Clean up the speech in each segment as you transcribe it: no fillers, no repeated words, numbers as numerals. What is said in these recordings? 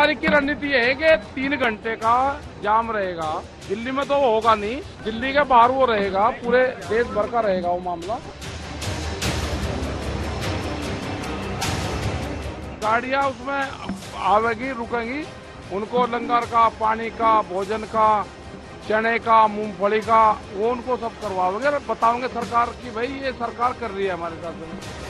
तारीख की रणनीति है कि 3 घंटे का जाम रहेगा। दिल्ली में तो वो होगा नहीं, दिल्ली के बाहर वो रहेगा, पूरे देश भर का रहेगा वो मामला। गाड़ियां उसमें आवेगी, रुकेंगी, उनको लंगर का, पानी का, भोजन का, चने का, मूंगफली का, वो उनको सब करवाओगे और बताओगे सरकार की भाई ये सरकार कर रही है हमारे साथ में।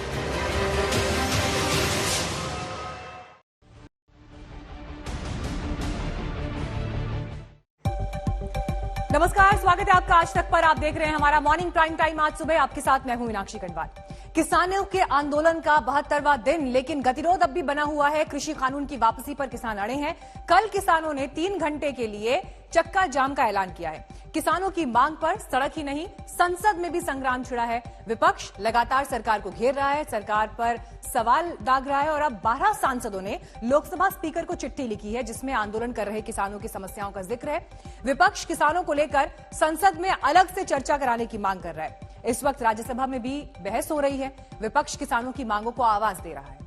नमस्कार, स्वागत है आपका आज तक पर। आप देख रहे हैं हमारा मॉर्निंग प्राइम टाइम। आज सुबह आपके साथ मैं हूं मीनाक्षी गढ़वाल। किसानों के आंदोलन का 72वां दिन, लेकिन गतिरोध अब भी बना हुआ है। कृषि कानून की वापसी पर किसान अड़े हैं। कल किसानों ने 3 घंटे के लिए चक्का जाम का ऐलान किया है। किसानों की मांग पर सड़क ही नहीं, संसद में भी संग्राम छिड़ा है। विपक्ष लगातार सरकार को घेर रहा है, सरकार पर सवाल दाग रहा है और अब 12 सांसदों ने लोकसभा स्पीकर को चिट्ठी लिखी है जिसमें आंदोलन कर रहे किसानों की समस्याओं का जिक्र है। विपक्ष किसानों को लेकर संसद में अलग से चर्चा कराने की मांग कर रहा है। इस वक्त राज्यसभा में भी बहस हो रही है। विपक्ष किसानों की मांगों को आवाज दे रहा है।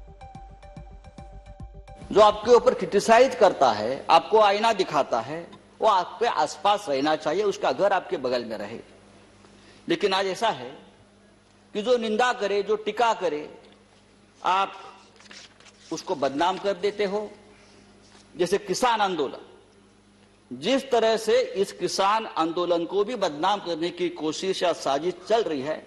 जो आपके ऊपर क्रिटिसाइज करता है, आपको आईना दिखाता है, वो आपके आसपास रहना चाहिए, उसका घर आपके बगल में रहे। लेकिन आज ऐसा है कि जो निंदा करे, जो टीका करे, आप उसको बदनाम कर देते हो। जैसे किसान आंदोलन, जिस तरह से इस किसान आंदोलन को भी बदनाम करने की कोशिश या साजिश चल रही है,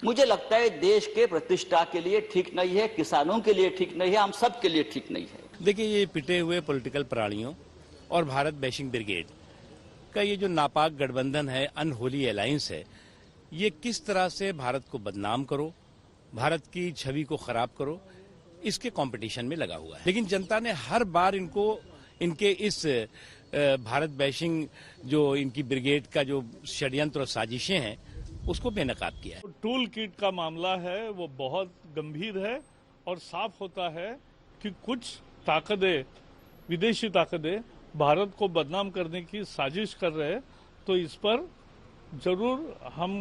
मुझे लगता है देश के प्रतिष्ठा के लिए ठीक नहीं है, किसानों के लिए ठीक नहीं है, हम सब के लिए ठीक नहीं है। देखिए, ये पिटे हुए पॉलिटिकल प्राणियों और भारत बैशिंग ब्रिगेड का ये जो नापाक गठबंधन है, अनहोली अलायंस है, ये किस तरह से भारत को बदनाम करो, भारत की छवि को खराब करो, इसके कंपटीशन में लगा हुआ है। लेकिन जनता ने हर बार इनको, इनके इस भारत बैशिंग जो इनकी ब्रिगेड का जो षड्यंत्र और साजिशें हैं, उसको बेनकाब किया है। टूल किट का मामला है वो बहुत गंभीर है और साफ होता है कि कुछ ताकतें, विदेशी ताकतें भारत को बदनाम करने की साजिश कर रहे हैं। तो इस पर जरूर हम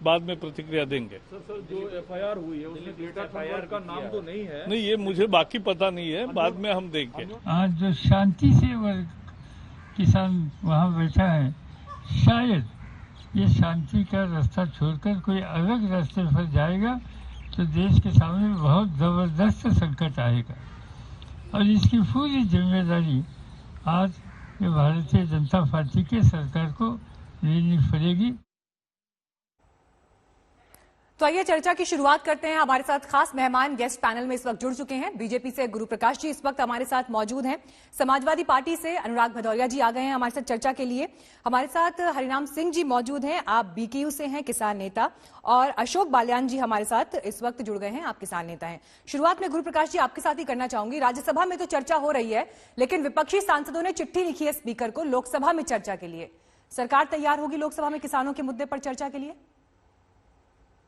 बाद में प्रतिक्रिया देंगे। सर, जो एफआईआर हुई है उसमें एफआईआर का नाम तो नहीं है। नहीं, ये मुझे बाकी पता नहीं है, बाद में हम देंगे। आज जो शांति से किसान वहाँ बैठा है, शायद ये शांति का रास्ता छोड़कर कोई अलग रास्ते पर जाएगा तो देश के सामने बहुत जबरदस्त संकट आएगा और इसकी पूरी जिम्मेदारी आज ये भारतीय जनता पार्टी के सरकार को लेनी पड़ेगी। तो आइए चर्चा की शुरुआत करते हैं। हमारे साथ खास मेहमान गेस्ट पैनल में इस वक्त जुड़ चुके हैं। बीजेपी से गुरु प्रकाश जी इस वक्त हमारे साथ मौजूद हैं। समाजवादी पार्टी से अनुराग भदौरिया जी आ गए हैं हमारे साथ चर्चा के लिए। हमारे साथ हरिनाम सिंह जी मौजूद हैं, आप बीकेयू से हैं, किसान नेता। और अशोक बाल्यान जी हमारे साथ इस वक्त जुड़ गए हैं, आप किसान नेता हैं। शुरुआत में गुरु प्रकाश जी आपके साथ ही करना चाहूंगी। राज्यसभा में तो चर्चा हो रही है, लेकिन विपक्षी सांसदों ने चिट्ठी लिखी है स्पीकर को लोकसभा में चर्चा के लिए। सरकार तैयार होगी लोकसभा में किसानों के मुद्दे पर चर्चा के लिए?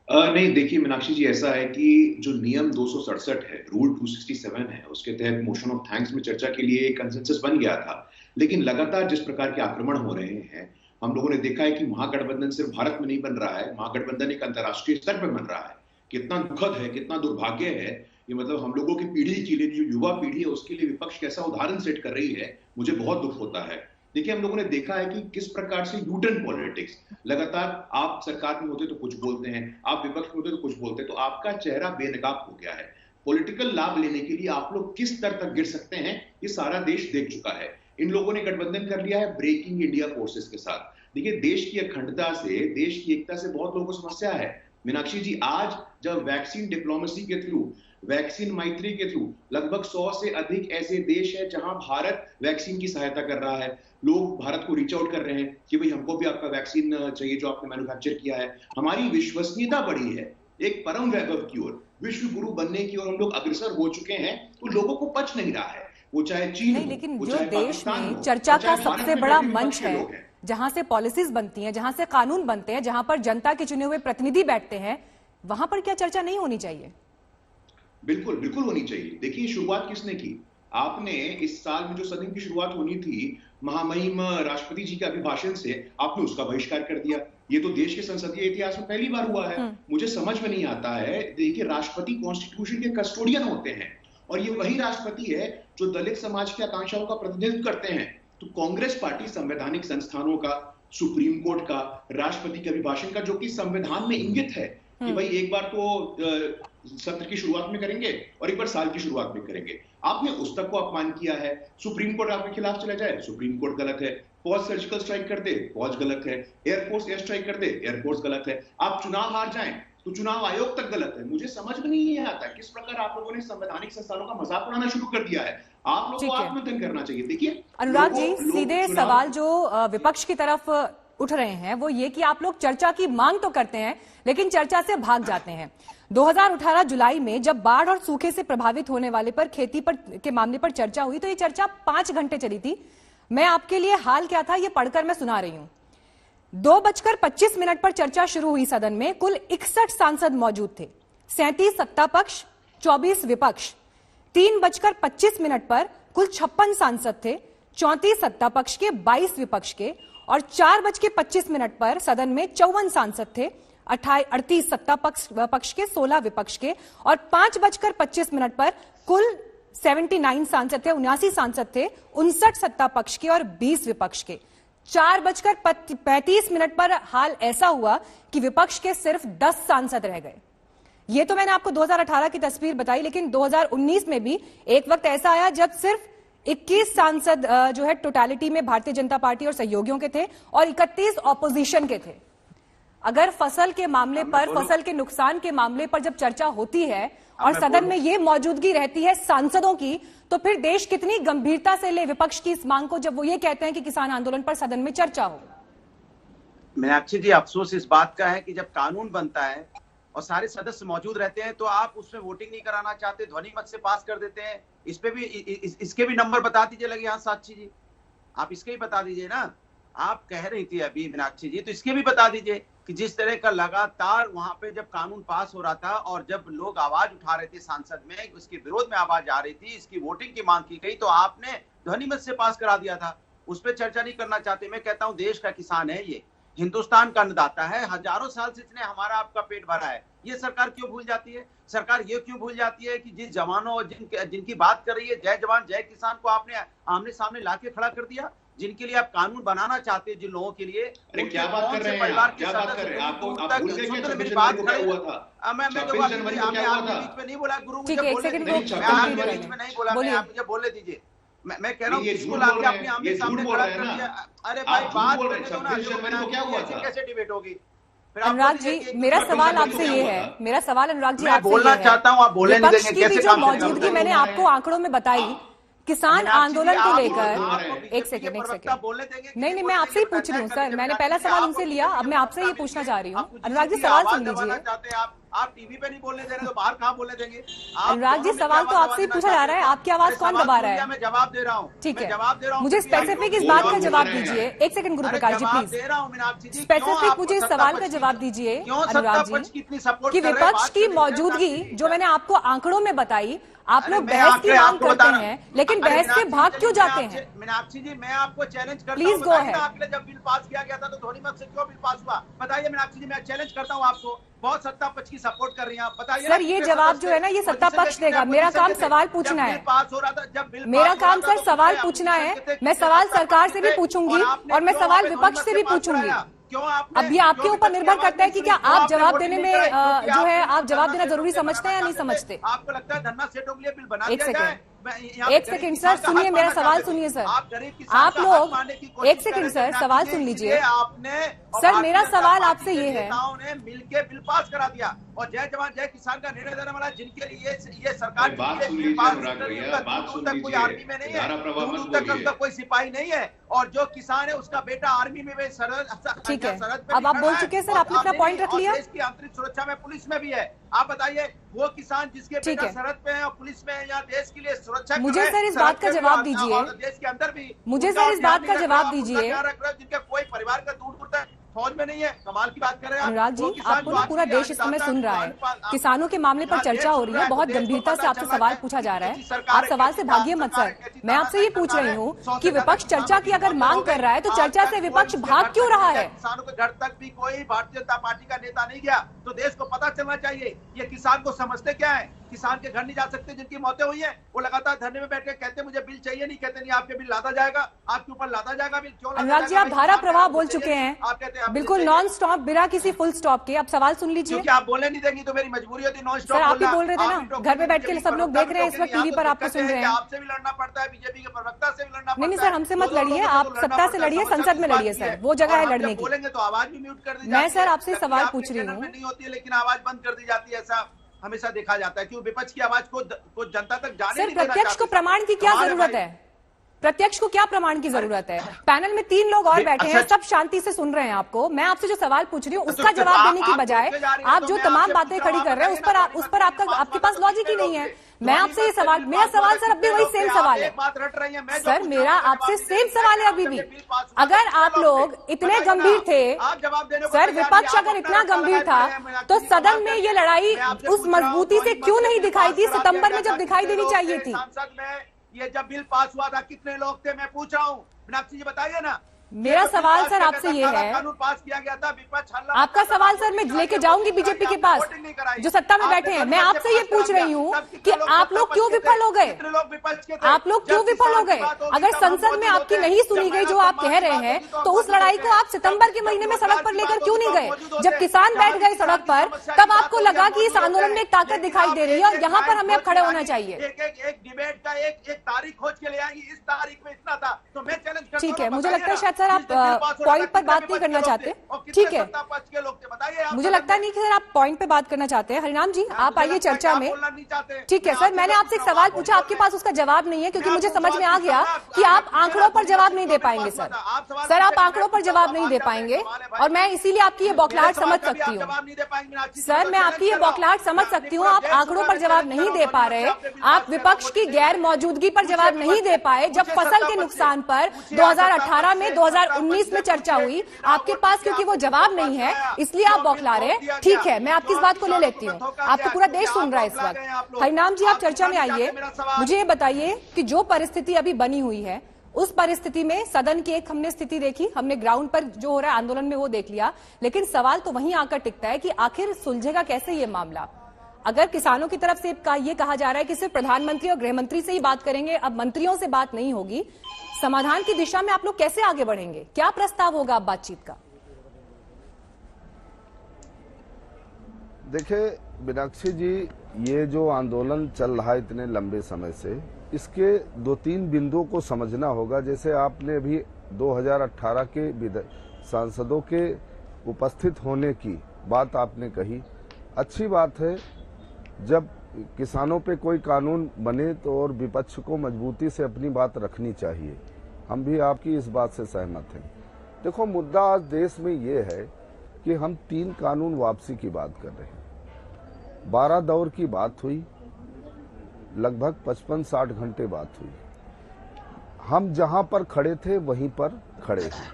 नहीं, देखिए मीनाक्षी जी, ऐसा है कि जो नियम 267 है, रूल 267 है, उसके तहत मोशन ऑफ थैंक्स में चर्चा के लिए कंसेंसस बन गया था। लेकिन लगातार जिस प्रकार के आक्रमण हो रहे हैं, हम लोगों ने देखा है कि महागठबंधन सिर्फ भारत में नहीं बन रहा है, महागठबंधन एक अंतर्राष्ट्रीय स्तर पर बन रहा है। कितना दुखद है, कितना दुर्भाग्य है ये। मतलब हम लोगों की पीढ़ी के लिए, जो युवा पीढ़ी है, उसके लिए विपक्ष कैसा उदाहरण सेट कर रही है, मुझे बहुत दुख होता है। देखिए, हम लोगों ने देखा है कि किस प्रकार से यूटर्न पॉलिटिक्स, लगातार आप सरकार में होते तो कुछ बोलते हैं, आप विपक्ष में होते तो कुछ बोलते हैं, तो आपका चेहरा बेनकाब हो गया है। पॉलिटिकल लाभ लेने के लिए आप लोग किस स्तर तक गिर सकते हैं, ये सारा देश देख चुका है। इन लोगों ने गठबंधन कर लिया है ब्रेकिंग इंडिया फोर्सेस के साथ। देखिए, देश की अखंडता से, देश की एकता से बहुत लोगों को समस्या है। मीनाक्षी जी, आज जब वैक्सीन डिप्लोमेसी के थ्रू, वैक्सीन मैत्री के थ्रू लगभग 100 से अधिक ऐसे देश है जहां भारत वैक्सीन की सहायता कर रहा है, लोग भारत को रीच आउट कर रहे हैं कि भाई हमको भी आपका वैक्सीन चाहिए जो आपने मैन्युफैक्चर किया है। हमारी विश्वसनीयता बढ़ी है, एक परम वैभव की ओर, विश्व गुरु बनने की ओर हम लोग अग्रसर हो चुके हैं। तो लोगों को पच नहीं रहा है, वो चाहे चीन नहीं, लेकिन जो देश में चर्चा का सबसे बड़ा मंच है, जहां से पॉलिसीज बनती हैं, जहां से कानून बनते हैं, जहां पर जनता के चुने हुए प्रतिनिधि बैठते हैं, वहां पर क्या चर्चा नहीं होनी चाहिए? बिल्कुल बिल्कुल होनी चाहिए। देखिए, शुरुआत किसने की? आपने इस साल में जो सदन की शुरुआत होनी थी महामहिम राष्ट्रपति जी के अभिभाषण से, आपने उसका बहिष्कार कर दिया। ये तो देश के संसदीय इतिहास में पहली बार हुआ है। मुझे समझ में नहीं आता है। देखिए, राष्ट्रपति कॉन्स्टिट्यूशन के कस्टोडियन होते हैं और ये वही राष्ट्रपति है जो दलित समाज की आकांक्षाओं का प्रतिनिधित्व करते हैं। तो कांग्रेस पार्टी संवैधानिक संस्थानों का, सुप्रीम कोर्ट का, राष्ट्रपति के अभिभाषण का, जो कि संविधान में इंगित है कि भाई एक बार तो सत्र की शुरुआत में करेंगे और एक बार साल की शुरुआत में करेंगे, आपने उस तक को अपमान किया है। सुप्रीम कोर्ट आपके खिलाफ चला जाए, सुप्रीम कोर्ट गलत है। फौज सर्जिकल स्ट्राइक कर दे, फौज गलत है। एयरफोर्स एयर स्ट्राइक कर दे, एयरफोर्स गलत है। आप चुनाव हार जाएं तो चुनाव आयोग तक गलत है। मुझे समझ में नहीं आता किस प्रकार आप लोगों ने संवैधानिक संस्थानों का मजाक उड़ाना शुरू कर दिया है। आप लोगों को आत्मचिंतन करना चाहिए। देखिए अनुराग जी, सीधे सवाल जो विपक्ष की तरफ उठ रहे हैं वो ये कि आप लोग चर्चा की मांग तो करते हैं लेकिन चर्चा से भाग जाते हैं। 2018 जुलाई में जब बाढ़ और सूखे से प्रभावित होने वाले पर खेती पर के मामले पर चर्चा हुई तो ये चर्चा 5 घंटे चली थी। मैं आपके लिए हाल क्या था ये पढ़कर मैं सुना रही हूं। 2:25 पर चर्चा शुरू हुई सदन में। कुल 61 सांसद मौजूद थे, 37 सत्ता पक्ष, 24 विपक्ष। 3:25 पर कुल 56 सांसद थे, 34 सत्ता पक्ष के, 22 विपक्ष के। और 4:25 पर सदन में 54 सांसद थे, 38 सत्ता पक्ष के, 16 विपक्ष के। और 5:25 पर कुल 79 सांसद थे, 79 सांसद थे, 59 सत्ता पक्ष के और 20 विपक्ष के। 4:35 पर हाल ऐसा हुआ कि विपक्ष के सिर्फ 10 सांसद रह गए। ये तो मैंने आपको 2018 की तस्वीर बताई, लेकिन 2019 में भी एक वक्त ऐसा आया जब सिर्फ 21 सांसद जो है टोटलिटी में भारतीय जनता पार्टी और सहयोगियों के थे और 31 ऑपोजिशन के थे। अगर फसल के मामले पर, फसल के नुकसान के मामले पर जब चर्चा होती है और सदन में ये मौजूदगी रहती है सांसदों की, तो फिर देश कितनी गंभीरता से ले विपक्ष की इस मांग को जब वो ये कहते हैं कि किसान आंदोलन पर सदन में चर्चा हो। मीनाक्षी जी, अफसोस इस बात का है कि जब कानून बनता है और सारे सदस्य मौजूद रहते हैं तो आप उसमें वोटिंग नहीं कराना चाहते, ध्वनि मत से पास कर देते हैं। इस पे भी इसके भी नंबर बता दीजिए लगे। हाँ साक्षी जी, आप इसके भी बता दीजिए ना। आप कह रही थी अभी मीनाक्षी जी, तो इसके भी बता दीजिए कि जिस तरह का लगातार वहां पे जब कानून पास हो रहा था और जब लोग आवाज उठा रहे थे संसद में, उसके विरोध में आवाज आ रही थी, इसकी वोटिंग की मांग की गई, तो आपने ध्वनि मत से पास करा दिया था। उस पर चर्चा नहीं करना चाहते। मैं कहता हूं देश का किसान है, ये हिंदुस्तान का अन्नदाता है, हजारों साल से इसने हमारा आपका पेट भरा है। ये सरकार क्यों भूल जाती है? सरकार ये क्यों भूल जाती है कि जिस जवानों जिनकी बात कर रही है, जय जवान जय किसान को आपने आमने सामने लाके खड़ा कर दिया, जिनके लिए आप कानून बनाना चाहते हैं, जिन लोगों के लिए। अरे क्या बात कर रहे हैं आप? क्या बात कर रहे हैं? आपको आप भूल गए कि 26 जनवरी को क्या हुआ था? मैं 26 जनवरी को क्या हुआ था? बीच में नहीं बोला गुरु, ठीक है, एक सेकंड बीच में नहीं बोला, मैं आप मुझे बोलने दीजिए। मैं कह रहा हूँ किसको लाके अपने आमने सामने खड़ा कर दिया। अरे भाई बात करने दो ना, 26 जनवरी को क्या हुआ था? कैसे डिबेट होगी? अनुराग जी, मेरा सवाल आपसे ये है, मेरा सवाल अनुराग जी आपसे बोलना चाहता हूँ, आप बोलने नहीं देंगे कैसे? जो मौजूदगी मैंने आपको आंकड़ों में बताई किसान आंदोलन को लेकर, एक सेकंड नहीं, मैं आपसे ही पूछ रही हूँ सर। मैंने पहला सवाल उनसे लिया, अब मैं आपसे ये पूछना चाह रही हूँ। अनुराग जी सवाल सुन लीजिए। आप टीवी पे नहीं बोलने दे रहे तो बाहर कहाँ बोलने देंगे? अनुराग जी सवाल तो आपसे ही पूछा जा रहा है, आपकी आवाज कौन दबा रहा है? मैं जवाब दे रहा हूँ, ठीक है, जवाब दे रहा हूँ। मुझे स्पेसिफिक इस बात का जवाब दीजिए। एक second Guru Prakash ji please, specific मुझे इस सवाल का जवाब दीजिए अनुराग जी कि विपक्ष की मौजूदगी जो मैंने आपको आंकड़ों में बताई, आप लोग बहस की मांग करते हैं लेकिन बहस से भाग क्यों जाते हैं? मीनाक्षी जी, मैं आपको चैलेंज करता हूं, प्लीज गो अहेड। आपके जब बिल पास किया गया था तो ध्वनि मत से क्यों बिल पास हुआ? बताइए मीनाक्षी जी, मैं चैलेंज करता हूं आपको। बहुत सत्ता पक्ष की सपोर्ट कर रही हैं आप, बताइए सर। ये जवाब जो है ना, ये सत्ता पक्ष देगा। मेरा काम सवाल पूछना है, पास हो रहा था जब बिल, मेरा काम सर सवाल पूछना है। मैं सवाल सरकार से भी पूछूंगी और मैं सवाल विपक्ष से भी पूछूंगी। अब ये आपके ऊपर निर्भर करता है कि क्या आप जवाब देने में जो है, आप जवाब देना जरूरी समझते हैं या नहीं समझते? आपको लगता है धन्ना सेठों के लिए बिल बना दिया जाए? एक सेकंड सर, सुनिए मेरा सवाल सुनिए सर। आप लोग एक सेकंड सर, सवाल सुन लीजिए। आपने सर मेरा सवाल आपसे ये है, ने मिलके बिल पास करा दिया और जय जवान जय किसान का निर्णय देने वाला, जिनके लिए ये सरकार कोई आर्मी में नहीं है, दूर तक कोई सिपाही नहीं है, और जो किसान है उसका बेटा आर्मी में भी सरहद। ठीक है, अब आप बोल चुके हैं सर, आपने अपना पॉइंट रख लिया। देश की आंतरिक सुरक्षा में पुलिस में भी है। आप बताइए वो किसान जिसके बेटा सरहद पे है और पुलिस में है, या देश के लिए सुरक्षा, मुझे सर इस बात का जवाब दीजिए। देश के अंदर भी मुझे सर इस बात का जवाब दीजिए। जिनके कोई परिवार का दूर दूर तक फौज में नहीं है, कमाल की बात कर रहे हैं अनुराग जी। आपको ना पूरा देश इस समय सुन रहा है, किसानों के मामले पर चर्चा हो रही है, बहुत गंभीरता से आपसे सवाल पूछा जा रहा है। आप सवाल से भागिए मत सर। मैं आपसे ये पूछ रही हूँ कि विपक्ष चर्चा की अगर मांग कर रहा है तो चर्चा से विपक्ष भाग क्यों रहा है? किसानों के घर तक भी कोई भारतीय जनता पार्टी का नेता नहीं गया, तो देश को पता चलना चाहिए ये किसान को समझते क्या है। किसान के घर नहीं जा सकते जिनकी मौतें हुई है, वो लगातार धरने में बैठ के कहते मुझे बिल चाहिए, नहीं कहते नहीं आपके बिल लादा जाएगा, आपके ऊपर लादा जाएगा बिल। क्यों? अनुराग जी, आप धारा प्रवाह बोल चुके हैं, बिल्कुल नॉन स्टॉप, बिना किसी फुल स्टॉप के। आप सवाल सुन लीजिए। क्योंकि आप बोलने नहीं देंगी तो मेरी मजबूरी होती नॉन स्टॉप। सर आप ही बोल रहे थे ना, घर में बैठ के सब लोग देख रहे हैं इस वक्त टीवी पर, आपको सुन रहे हैं। आपसे भी लड़ना पड़ता है, बीजेपी के प्रवक्ता से भी लड़ना पड़ता है। नहीं सर, हमसे मत लड़िए, आप सत्ता से लड़िए, संसद में लड़िए सर, वो जगह है लड़ने की। बोलेंगे तो आवाज भी म्यूट कर दी। मैं सर आपसे सवाल पूछ रही हूँ। नहीं होती है लेकिन आवाज बंद कर दी जाती है, ऐसा हमेशा देखा जाता है। क्यों? विपक्ष की आवाज को जनता तक जाने नहीं देना चाहते। प्रत्यक्ष को प्रमाण की क्या जरूरत है? प्रत्यक्ष को क्या प्रमाण की जरूरत है? पैनल में 3 लोग और बैठे हैं, सब शांति से सुन रहे हैं आपको। मैं आपसे जो सवाल पूछ रही हूँ उसका जवाब देने की बजाय आप जो तमाम बातें खड़ी कर रहे हैं उस पर आपके पास लॉजिक ही नहीं है। मैं आपसे ये सवाल, मेरा सवाल सर अब भी वही सेम सवाल है सर, मेरा आपसे सेम सवाल है अभी भी। अगर आप लोग इतने गंभीर थे सर, विपक्ष अगर इतना गंभीर था तो सदन में ये लड़ाई उस मजबूती से क्यों नहीं दिखाई दी सितंबर में, जब दिखाई देनी चाहिए थी? संसद में ये जब बिल पास हुआ था कितने लोग थे, मैं पूछ रहा हूँ, मीनाक्षी जी बताइए ना। मेरा सवाल सर आपसे ये है, कानून पास किया गया था, विपक्ष आपका सवाल सर मैं लेके जाऊंगी बीजेपी के पास जो सत्ता में बैठे हैं। मैं आपसे ये पूछ रही हूँ कि आप लोग क्यों विफल हो गए? आप लोग क्यों विफल हो गए? अगर संसद में आपकी नहीं सुनी गई जो आप कह रहे हैं, तो उस लड़ाई को आप सितंबर के महीने में सड़क पर लेकर क्यों नहीं गए? जब किसान बैठ गए सड़क पर तब आपको लगा कि इस आंदोलन में एक ताकत दिखाई दे रही है और यहाँ पर हमें अब खड़े होना चाहिए। एक डिबेट का एक तारीख खोज के ले आएंगी, इस तारीख में इतना था तो मैं चैलेंज करता हूं। ठीक है, मुझे लगता है शायद सर आप पॉइंट पर बात नहीं करना चाहते। ठीक है, मुझे लगता नहीं कि सर आप पॉइंट पे बात करना चाहते हैं। हरिनाम जी आप आइए चर्चा में। ठीक है सर, मैंने आपसे एक सवाल पूछा, आपके पास उसका जवाब नहीं है क्योंकि मुझे समझ में आ गया कि आप आंकड़ों पर जवाब नहीं दे पाएंगे सर। सर आप आंकड़ों पर जवाब नहीं दे पाएंगे और मैं इसीलिए आपकी ये बौखलाहट समझ सकती हूँ सर, मैं आपकी ये बौखलाहट समझ सकती हूँ। आप आंकड़ों पर जवाब नहीं दे पा रहे, आप विपक्ष की गैर मौजूदगी पर जवाब नहीं दे पाए। जब फसल के नुकसान पर 2018 में 2019 में चर्चा हुई, आपके पास क्योंकि वो जवाब नहीं है इसलिए आप बौखला रहे हैं। ठीक है, मैं आपकी इस बात को ले लेती हूँ, आपको पूरा देश सुन रहा है इस वक्त। हरिनाम जी आप चर्चा में आइए, मुझे ये बताइए कि जो परिस्थिति अभी बनी हुई है उस परिस्थिति में सदन की एक हमने स्थिति देखी, हमने ग्राउंड पर जो हो रहा है आंदोलन में वो देख लिया, लेकिन सवाल तो वहीं आकर टिकता है कि आखिर सुलझेगा कैसे ये मामला? अगर किसानों की तरफ से ये कहा जा रहा है कि सिर्फ प्रधानमंत्री और गृहमंत्री से ही बात करेंगे, अब मंत्रियों से बात नहीं होगी, समाधान की दिशा में आप लोग कैसे आगे बढ़ेंगे? क्या प्रस्ताव होगा अब बातचीत का? देखिए मीनाक्षी जी, ये जो आंदोलन चल रहा है इतने लंबे समय से, इसके 2-3 बिंदुओं को समझना होगा। जैसे आपने अभी 2018 के सांसदों के उपस्थित होने की बात आपने कही, अच्छी बात है। जब किसानों पे कोई कानून बने तो और विपक्ष को मजबूती से अपनी बात रखनी चाहिए, हम भी आपकी इस बात से सहमत हैं। देखो मुद्दा आज देश में ये है कि हम 3 कानून वापसी की बात कर रहे हैं। 12 दौर की बात हुई, लगभग 55-60 घंटे बात हुई। हम जहां पर खड़े थे वहीं पर खड़े हैं।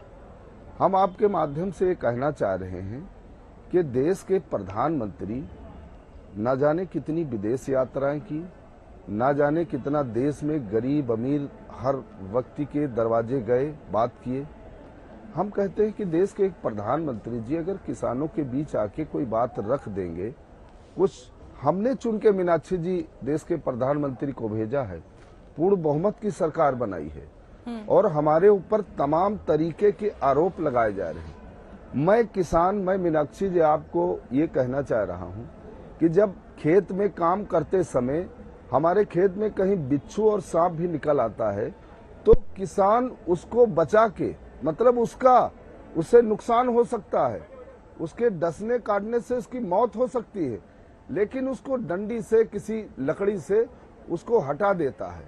हम आपके माध्यम से ये कहना चाह रहे हैं कि देश के प्रधानमंत्री न जाने कितनी विदेश यात्राएं की, न जाने कितना देश में गरीब अमीर हर व्यक्ति के दरवाजे गए, बात किए। हम कहते हैं कि देश के एक प्रधानमंत्री जी अगर किसानों के बीच आके कोई बात रख देंगे, कुछ हमने चुन के मीनाक्षी जी देश के प्रधानमंत्री को भेजा है, पूर्ण बहुमत की सरकार बनाई है और हमारे ऊपर तमाम तरीके के आरोप लगाए जा रहे हैं। मैं किसान, मैं मीनाक्षी जी आपको ये कहना चाह रहा हूं कि जब खेत में काम करते समय हमारे खेत में कहीं बिच्छू और सांप भी निकल आता है तो किसान उसको बचा के, मतलब उससे नुकसान हो सकता है, उसके डसने काटने से उसकी मौत हो सकती है, लेकिन उसको डंडी से किसी लकड़ी से उसको हटा देता है।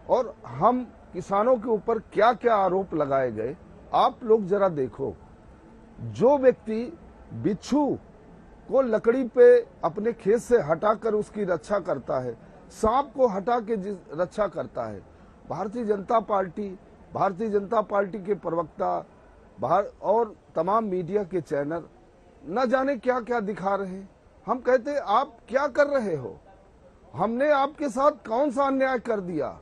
और हम किसानों के ऊपर क्या क्या आरोप लगाए गए आप लोग जरा देखो। जो व्यक्ति बिच्छू को लकड़ी पे अपने खेत से हटाकर उसकी रक्षा करता है, सांप को हटा के रक्षा करता है, भारतीय जनता पार्टी के प्रवक्ता और तमाम मीडिया के चैनल न जाने क्या क्या दिखा रहे हैं। हम कहते हैं आप क्या कर रहे हो? हमने आपके साथ कौन सा अन्याय कर दिया?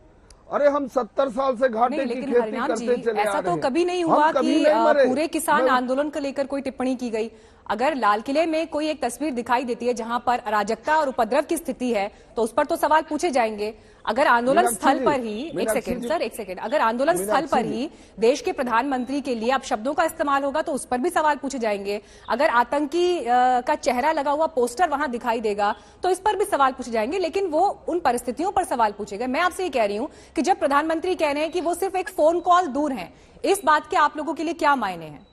अरे हम 70 साल से घाटे की खेती करते चले आ रहे हैं। ऐसा तो कभी नहीं हुआ कि पूरे किसान आंदोलन को लेकर कोई टिप्पणी की गई। अगर लाल किले में कोई एक तस्वीर दिखाई देती है जहां पर अराजकता और उपद्रव की स्थिति है तो उस पर तो सवाल पूछे जाएंगे। अगर आंदोलन स्थल पर ही एक सेकंड अगर आंदोलन स्थल पर ही देश के प्रधानमंत्री के लिए अब शब्दों का इस्तेमाल होगा तो उस पर भी सवाल पूछे जाएंगे। अगर आतंकी का चेहरा लगा हुआ पोस्टर वहां दिखाई देगा तो इस पर भी सवाल पूछे जाएंगे, लेकिन वो उन परिस्थितियों पर सवाल पूछे गए। मैं आपसे ये कह रही हूं कि जब प्रधानमंत्री कह रहे हैं कि वो सिर्फ एक फोन कॉल दूर हैं, इस बात के आप लोगों के लिए क्या मायने हैं?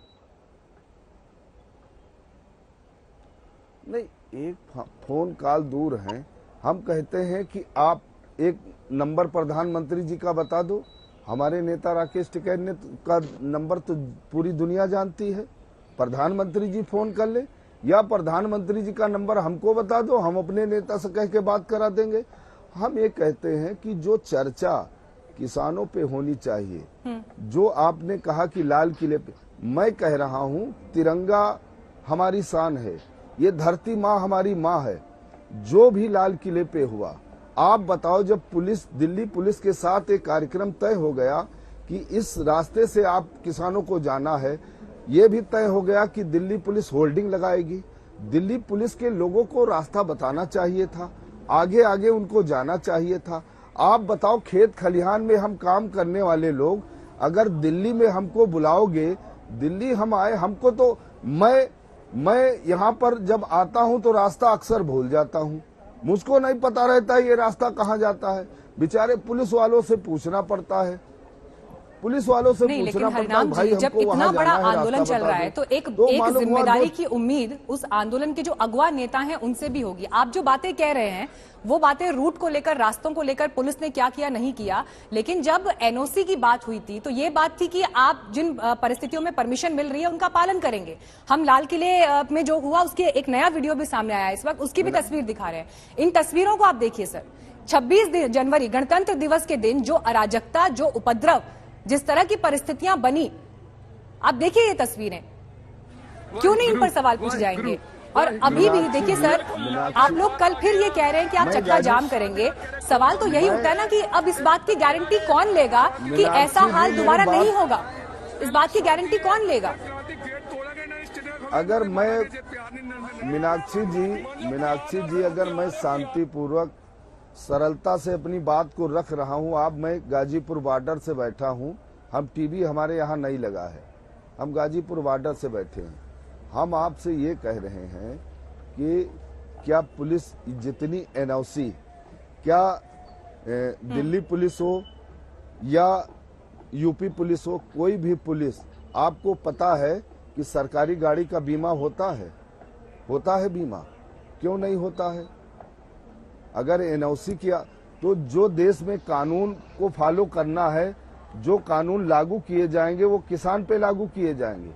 नहीं, एक फोन कॉल दूर हैं। हम कहते हैं कि आप एक नंबर प्रधानमंत्री जी का बता दो। हमारे नेता राकेश टिकैत का नंबर तो पूरी दुनिया जानती है। प्रधानमंत्री जी फोन कर ले या प्रधानमंत्री जी का नंबर हमको बता दो, हम अपने नेता से कह के बात करा देंगे। हम ये कहते हैं कि जो चर्चा किसानों पे होनी चाहिए, जो आपने कहा कि लाल किले पे, मैं कह रहा हूँ तिरंगा हमारी शान है, ये धरती माँ हमारी माँ है। जो भी लाल किले पे हुआ, आप बताओ, जब दिल्ली पुलिस के साथ एक कार्यक्रम तय हो गया कि इस रास्ते से आप किसानों को जाना है, ये भी तय हो गया कि दिल्ली पुलिस होल्डिंग लगाएगी। दिल्ली पुलिस के लोगों को रास्ता बताना चाहिए था, आगे आगे उनको जाना चाहिए था। आप बताओ, खेत खलिहान में हम काम करने वाले लोग, अगर दिल्ली में हमको बुलाओगे, दिल्ली हम आए, हमको तो मैं यहाँ पर जब आता हूँ तो रास्ता अक्सर भूल जाता हूँ, मुझको नहीं पता रहता है ये रास्ता कहाँ जाता है। बेचारे पुलिस वालों से पूछना पड़ता है, पुलिस वालों से पूछना पड़ता है, भाई जब इतना बड़ा आंदोलन चल रहा है तो एक जिम्मेदारी की उम्मीद उस आंदोलन के जो अगवा नेता हैं उनसे भी होगी। आप जो बातें कह रहे हैं वो बातें रूट को लेकर, रास्तों को लेकर, पुलिस ने क्या किया नहीं किया, लेकिन जब एनओसी की बात हुई थी तो ये बात थी कि आप जिन परिस्थितियों में परमिशन मिल रही है उनका पालन करेंगे। हम लाल किले में जो हुआ उसके एक नया वीडियो भी सामने आया इस वक्त, उसकी भी तस्वीर दिखा रहे हैं। इन तस्वीरों को आप देखिए सर, 26 जनवरी गणतंत्र दिवस के दिन जो अराजकता, जो उपद्रव, जिस तरह की परिस्थितियां बनी, आप देखिए ये तस्वीरें, क्यों नहीं इन पर सवाल पूछे जाएंगे? और अभी भी देखिए सर, आप लोग कल फिर ये कह रहे हैं कि आप चक्का जाम करेंगे। सवाल तो यही उठता है ना कि अब इस बात की गारंटी कौन लेगा कि ऐसा हाल दोबारा नहीं होगा? इस बात की गारंटी कौन लेगा? अगर मैं मीनाक्षी जी अगर मैं शांतिपूर्वक सरलता से अपनी बात को रख रहा हूं, आप, मैं गाजीपुर बॉर्डर से बैठा हूं, हम टीवी हमारे यहाँ नहीं लगा है, हम गाजीपुर बॉर्डर से बैठे हैं। हम आपसे ये कह रहे हैं कि क्या पुलिस जितनी एनओसी, क्या दिल्ली पुलिस हो या यूपी पुलिस हो, कोई भी पुलिस, आपको पता है कि सरकारी गाड़ी का बीमा होता है बीमा, क्यों नहीं होता है? अगर एनओसी किया तो जो देश में कानून को फॉलो करना है, जो कानून लागू किए जाएंगे वो किसान पे लागू किए जाएंगे।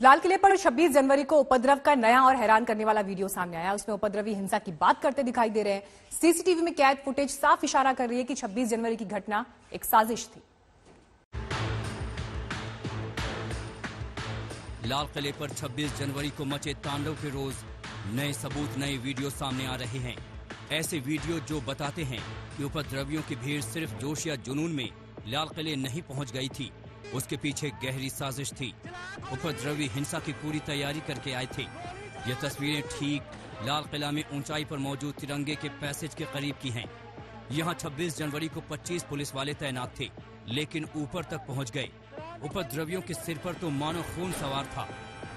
लाल किले पर 26 जनवरी को उपद्रव का नया और हैरान करने वाला वीडियो सामने आया। उसमें उपद्रवी हिंसा की बात करते दिखाई दे रहे हैं। सीसीटीवी में कैद फुटेज साफ इशारा कर रही है कि 26 जनवरी की घटना एक साजिश थी। लाल किले पर 26 जनवरी को मचे तांडव के रोज नए सबूत, नए वीडियो सामने आ रहे हैं। ऐसे वीडियो जो बताते हैं कि उपद्रवियों की भीड़ सिर्फ जोश या जुनून में लाल किले नहीं पहुंच गई थी, उसके पीछे गहरी साजिश थी। उपद्रवी हिंसा की पूरी तैयारी करके आए थे। ये तस्वीरें ठीक लाल किला में ऊंचाई पर मौजूद तिरंगे के पैसेज के करीब की हैं। यहाँ 26 जनवरी को 25 पुलिस वाले तैनात थे, लेकिन ऊपर तक पहुंच गए। उपद्रवियों के सिर पर तो मानो खून सवार था।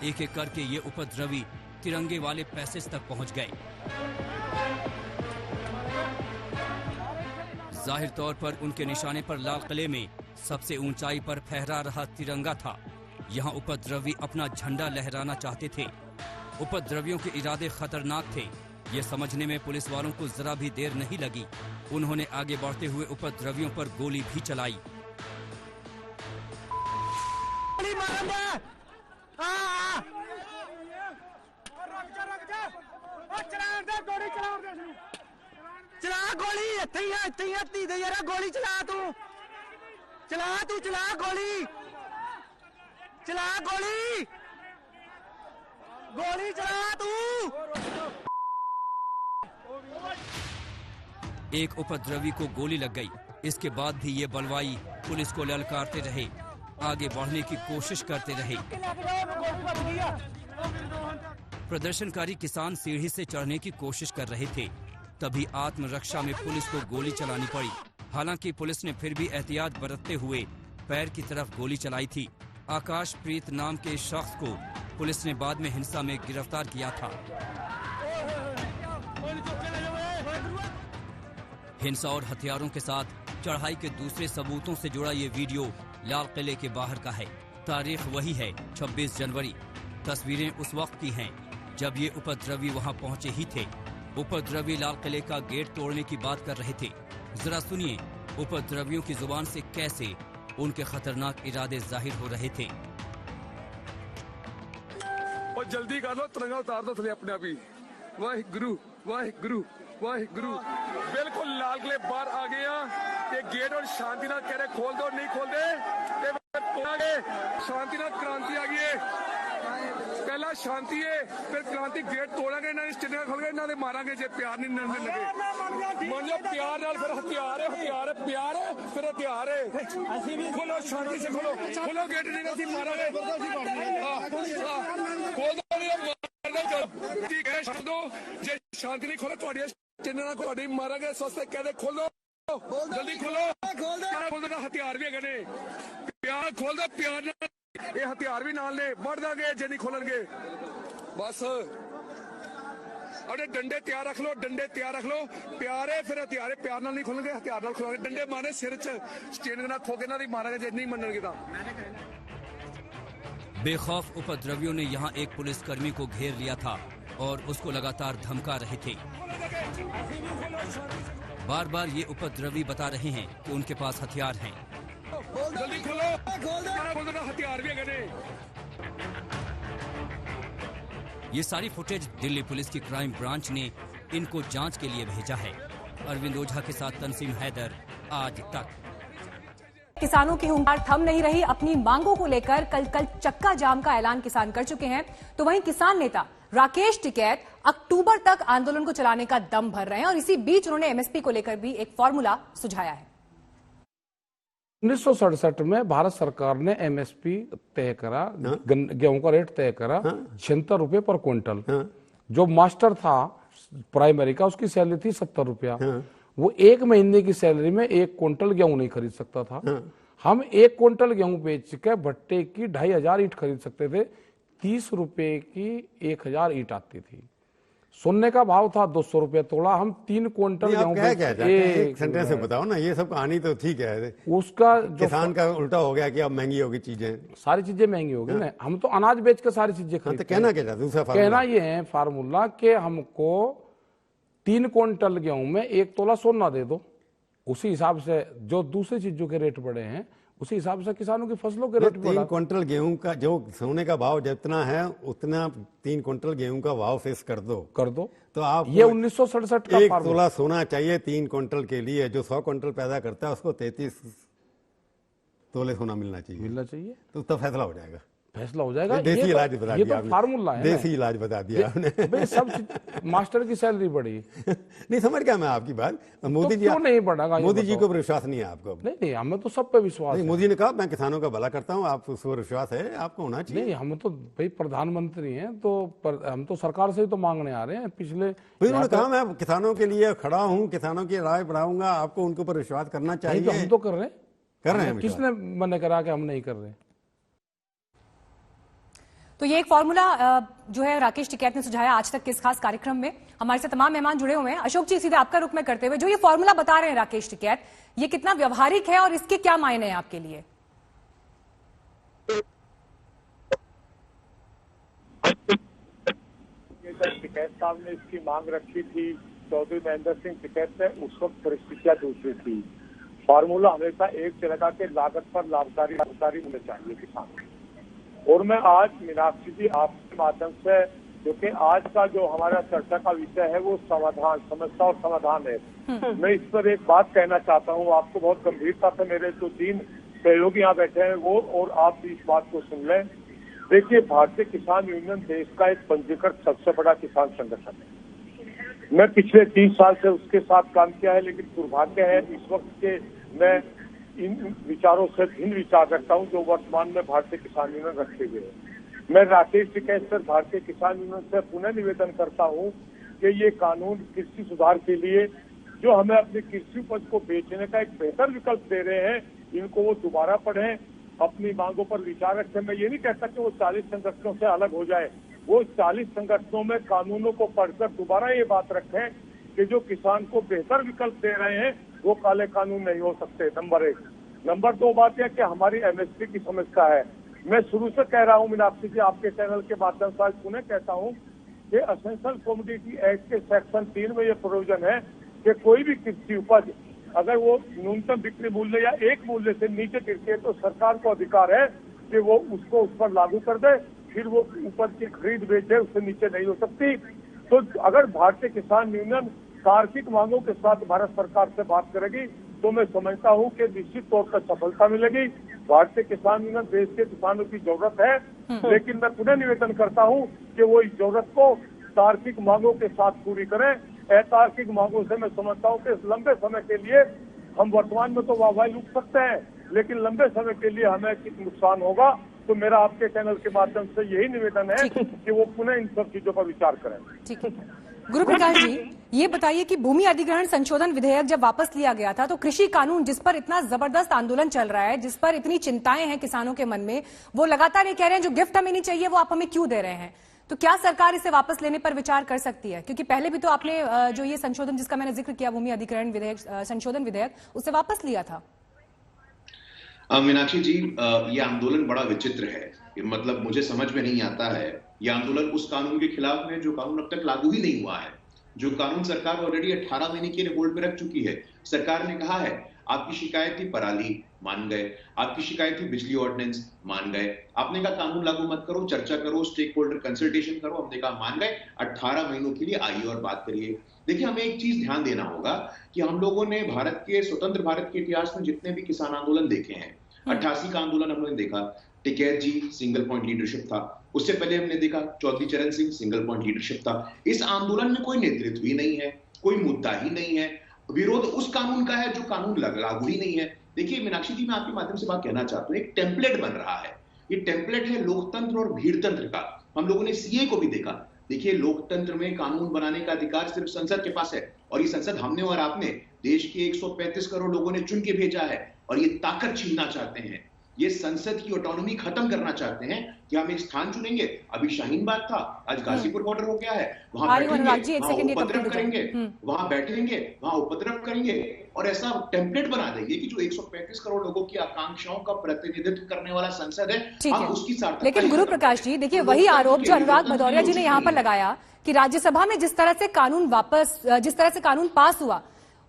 एक एक करके ये उपद्रवी तिरंगे वाले पैसेज तक पहुंच गए। जाहिर तौर पर उनके निशाने पर लाल किले में सबसे ऊंचाई पर फहरा रहा तिरंगा था। यहाँ उपद्रवी अपना झंडा लहराना चाहते थे। उपद्रवियों के इरादे खतरनाक थे। ये समझने में पुलिस वालों को जरा भी देर नहीं लगी। उन्होंने आगे बढ़ते हुए उपद्रवियों पर गोली भी चलाई। चला गोली, गोली चला तू चला गोली चला तू। एक उपद्रवी को गोली लग गई। इसके बाद भी ये बलवाई पुलिस को ललकारते रहे, आगे बढ़ने की कोशिश करते रहे। प्रदर्शनकारी किसान सीढ़ी से चढ़ने की कोशिश कर रहे थे, तभी आत्मरक्षा में पुलिस को गोली चलानी पड़ी। हालांकि पुलिस ने फिर भी एहतियात बरतते हुए पैर की तरफ गोली चलाई थी। आकाशप्रीत नाम के शख्स को पुलिस ने बाद में हिंसा में गिरफ्तार किया था। हिंसा और हथियारों के साथ चढ़ाई के दूसरे सबूतों से जुड़ा ये वीडियो लाल किले के बाहर का है। तारीख वही है 26 जनवरी। तस्वीरें उस वक्त की हैं जब ये उपद्रवी वहां पहुंचे ही थे। उपद्रवी लाल किले का गेट तोड़ने की बात कर रहे थे। जरा सुनिए उपद्रवियों की जुबान से कैसे उनके खतरनाक इरादे जाहिर हो रहे थे। और जल्दी कर लो, तिरंगा उतार दो थले अपने आप ही। वाहिगुरु वाहिगुरु वाहिगुरु। बिल्कुल लाल किले बाहर आ गया। ये गेट और शांतिनाथ कह रहे खोल दो, नहीं खोल दे। शांतिनाथ क्रांति आ गई है। पहला शांति है, फिर क्रांति। गेट तोड़ांगे ना, स्टेडियम खोलेंगे ना, मारांगे जे प्यार नहीं नंदे लगे। मान लो प्यार नाल फिर हथियार है, हथियार है, प्यार है, फिर हथियार है। खोलो शांति से, खोलो खोलो गेट नहीं ना मारांगे। खोल दो, जे शांति नहीं खोलो तो स्टेडियम को मारांगे। सस्ते कहते खोलो, जल्दी खोलो, खोल दो। हथियार भी है, प्यार खोल दो, प्यार ये हथियार भी नाल ने बढ़ देंगे जे नहीं खोलेंगे। बस अरे डंडे तैयार रख लो, डंडे तैयार रख लो। प्यार है फिर हथियार है, प्यार नाल नहीं खोलेंगे, हथियार नाल खोलेंगे। डंडे मारे सिर च स्टेन ना ठोके ना मारेंगे जे नहीं मनणगे ता। बेखौफ उपद्रवियों ने यहाँ एक पुलिसकर्मी को घेर लिया था और उसको लगातार धमका रहे थे। बार बार ये उपद्रवी बता रहे हैं कि उनके पास हथियार हैं। जल्दी खोलो, हथियार भी है। ये सारी फुटेज दिल्ली पुलिस की क्राइम ब्रांच ने इनको जांच के लिए भेजा है। अरविंद ओझा के साथ तंसीम हैदर, आज तक। किसानों की हुंकार थम नहीं रही। अपनी मांगों को लेकर कल चक्का जाम का ऐलान किसान कर चुके हैं। तो वहीं किसान नेता राकेश टिकैत अक्टूबर तक आंदोलन को चलाने का दम भर रहे हैं और इसी बीच उन्होंने एमएसपी को लेकर भी एक फॉर्मूला सुझाया है। 1967 में भारत सरकार ने एमएसपी तय करा, गेहूं का रेट तय करा 76 रुपए पर क्विंटल। जो मास्टर था प्राइमरी का, उसकी सैलरी थी 70 रुपया। वो एक महीने की सैलरी में 1 क्विंटल गेहूं नहीं खरीद सकता था। हम 1 क्विंटल गेहूं बेच के भट्टे की 2500 ईंट खरीद सकते थे। 30 रुपए की 1000 ईंट आती थी। सोने का भाव था 200 रुपए तोड़ा। हम 3 क्विंटल गेहूं एक सेंटेंस से बताओ ना, ये सब कहानी तो ठीक है। उसका किसान का उल्टा हो गया कि अब महंगी होगी चीजें, सारी चीजें महंगी होगी ना। हम तो अनाज बेच के सारी चीजें खरीदते। तो कहना क्या दूसरा कहना ये है फार्मूला कि हमको 3 क्विंटल गेहूं में 1 तोला सोना दे दो। उसी हिसाब से जो दूसरी चीजों के रेट बढ़े हैं, उसी हिसाब से किसानों की फसलों के रेट बढ़ा। 3 क्विंटल गेहूं का जो सोने का भाव जितना है उतना 3 क्विंटल गेहूं का भाव फिक्स कर दो। तो आप ये 1967 का 1 तोला सोना चाहिए 3 क्विंटल के लिए। जो 100 क्विंटल पैदा करता है उसको 33 तोले सोना मिलना चाहिए। तो तब फैसला हो जाएगा। देसी इलाज बता दिया आपने। फार्मूला है, देसी इलाज बता दिया आपने। सब मास्टर की सैलरी बढ़ी। नहीं समझ गया मैं आपकी बात। मोदी जी क्यों नहीं बढ़ा? मोदी जी को विश्वास नहीं है आपको? नहीं, हमें तो सब पे विश्वास है। मोदी ने कहा मैं किसानों का भला करता हूँ, आप उस पर विश्वास है, आपको होना चाहिए। नहीं, हम तो भाई प्रधानमंत्री हैं, तो हम तो सरकार से ही तो मांगने आ रहे हैं। पिछले उन्होंने कहा मैं किसानों के लिए खड़ा हूँ, किसानों की राय बढ़ाऊंगा, आपको उनके ऊपर विश्वास करना चाहिए। हम तो कर रहे हैं। किसने मना करा कि हम नहीं कर रहे? तो ये एक फॉर्मूला जो है राकेश टिकैत ने सुझाया आज तक के इस खास कार्यक्रम में। हमारे साथ तमाम मेहमान जुड़े हुए हैं। अशोक जी, सीधे आपका रुख में करते हुए, जो ये फॉर्मूला बता रहे हैं राकेश टिकैत, ये कितना व्यवहारिक है और इसके क्या मायने हैं आपके लिए? टिकैत साहब ने इसकी मांग रखी थी, चौधरी महेंद्र सिंह टिकैत ने, उस वक्त परिस्थितियां दूसरी थी। फॉर्मूला हमेशा एक चलेगा कि लागत पर लाभकारी होना चाहिए किसान। और मैं आज मीनाक्षी जी आपके माध्यम से, क्योंकि आज का जो हमारा चर्चा का विषय है वो समाधान, समस्या और समाधान है, मैं इस पर एक बात कहना चाहता हूँ आपको बहुत गंभीरता से। मेरे जो 3 सहयोगी यहाँ बैठे हैं वो और आप भी इस बात को सुन लें। देखिए, भारतीय किसान यूनियन देश का एक पंजीकृत सबसे बड़ा किसान संगठन है। मैं पिछले 30 साल से उसके साथ काम किया है, लेकिन दुर्भाग्य है इस वक्त के मैं इन विचारों से भिन्न विचार रखता हूं जो वर्तमान में भारतीय किसान यूनियन रखे हुए हैं। मैं राकेश टिकैत सर भारतीय किसान यूनियन से पुनः निवेदन करता हूं कि ये कानून कृषि सुधार के लिए जो हमें अपनी कृषि उपज को बेचने का एक बेहतर विकल्प दे रहे हैं, इनको वो दोबारा पढ़ें, अपनी मांगों पर विचार रखें। मैं ये नहीं कहता कि वो 40 संगठनों से अलग हो जाए, वो 40 संगठनों में कानूनों को पढ़कर दोबारा ये बात रखें कि जो किसान को बेहतर विकल्प दे रहे हैं वो काले कानून नहीं हो सकते। नंबर 1। नंबर 2 बात यह कि हमारी एमएसपी की समस्या है। मैं शुरू से कह रहा हूं मीनाक्षी जी, आपके चैनल के माध्यम से आज पुनः कहता हूं कि एसेंशियल कमोडिटी एक्ट के सेक्शन 3 में यह प्रोविजन है कि कोई भी कृषि उपज अगर वो न्यूनतम बिक्री मूल्य या एक मूल्य से नीचे गिरती है तो सरकार को अधिकार है कि वो उसको उस पर लागू कर दे, फिर वो उपज की खरीद बेचे, उससे नीचे नहीं हो सकती। तो अगर भारतीय किसान यूनियन तार्किक मांगों के साथ भारत सरकार से बात करेगी तो मैं समझता हूं कि निश्चित तौर पर सफलता मिलेगी। भारतीय किसान यूनियन देश के किसानों की जरूरत है, लेकिन मैं पुनः निवेदन करता हूं कि वो इस जरूरत को तार्किक मांगों के साथ पूरी करें। अतार्किक मांगों से मैं समझता हूं कि लंबे समय के लिए हम वर्तमान में तो वाहवाही लूट सकते हैं, लेकिन लंबे समय के लिए हमें नुकसान होगा। तो मेरा आपके चैनल के माध्यम से यही निवेदन है कि वो पुनः इन सब चीजों पर विचार करें। ठीक है गुरु प्रकाश जी, ये बताइए कि भूमि अधिग्रहण संशोधन विधेयक जब वापस लिया गया था तो कृषि कानून जिस पर इतना जबरदस्त आंदोलन चल रहा है, जिस पर इतनी चिंताएं हैं किसानों के मन में, वो लगातार ये कह रहे हैं जो गिफ्ट हमें नहीं चाहिए वो आप हमें क्यों दे रहे हैं। तो क्या सरकार इसे वापस लेने पर विचार कर सकती है? क्योंकि पहले भी तो आपने जो ये संशोधन जिसका मैंने जिक्र किया, भूमि अधिग्रहण विधेयक संशोधन विधेयक, उसे वापस लिया था। मीनाक्षी जी, ये आंदोलन बड़ा विचित्र है। मतलब मुझे समझ में नहीं आता है, ये आंदोलन उस कानून के खिलाफ है जो कानून अब तक लागू ही नहीं हुआ है, जो कानून सरकार ऑलरेडी 18 महीने के लिए होल्ड में रख चुकी है। सरकार ने कहा है आपकी शिकायत थी पराली, मान गए, आपकी शिकायत थी बिजली ऑर्डिनेंस, मान गए, आपने कहा कानून लागू मत करो, चर्चा करो, स्टेक होल्डर कंसल्टेशन करो, हमने कहा मान गए, 18 महीनों के लिए आइए और बात करिए। देखिए, हमें एक चीज ध्यान देना होगा कि हम लोगों ने भारत के स्वतंत्र भारत के इतिहास में जितने भी किसान आंदोलन देखे हैं, 88 का आंदोलन हमने देखा, टिकैत जी सिंगल पॉइंट लीडरशिप था, उससे पहले हमने देखा चौधरी चरण सिंह सिंगल पॉइंट लीडरशिप था। इस आंदोलन में कोई नेतृत्व ही नहीं है, कोई मुद्दा ही नहीं है, विरोध उस कानून का है जो कानून लागू ही नहीं है। देखिए मीनाक्षी जी, मैं आपके माध्यम से बात कहना चाहता हूं, एक टेम्पलेट बन रहा है, ये टेम्पलेट है लोकतंत्र और भीड़तंत्र का। हम लोगों ने सीए को भी देखा। देखिए, लोकतंत्र में कानून बनाने का अधिकार सिर्फ संसद के पास है, और ये संसद हमने और आपने देश के 135 करोड़ लोगों ने चुन के भेजा है, और ये ताकत छीनना चाहते हैं, ये संसद की ऑटोनॉमी खत्म करना चाहते हैं कि हम एक स्थान चुनेंगे। अभी शाहीन बाग था, आज गाजीपुर बॉर्डर हो गया है, वहां बैठेंगे, वहां उपद्रव करेंगे, वहां बैठेंगे, वहां उपद्रव करेंगे, और ऐसा टेम्पलेट बना देंगे कि जो 135 करोड़ लोगों की आकांक्षाओं का प्रतिनिधित्व करने वाला संसद है, हम उसकी सार्थकता। लेकिन गुरु प्रकाश जी, देखिए वही आरोप जो अनुराग भदौरिया जी ने यहाँ पर लगाया कि राज्यसभा में जिस तरह से कानून पास हुआ,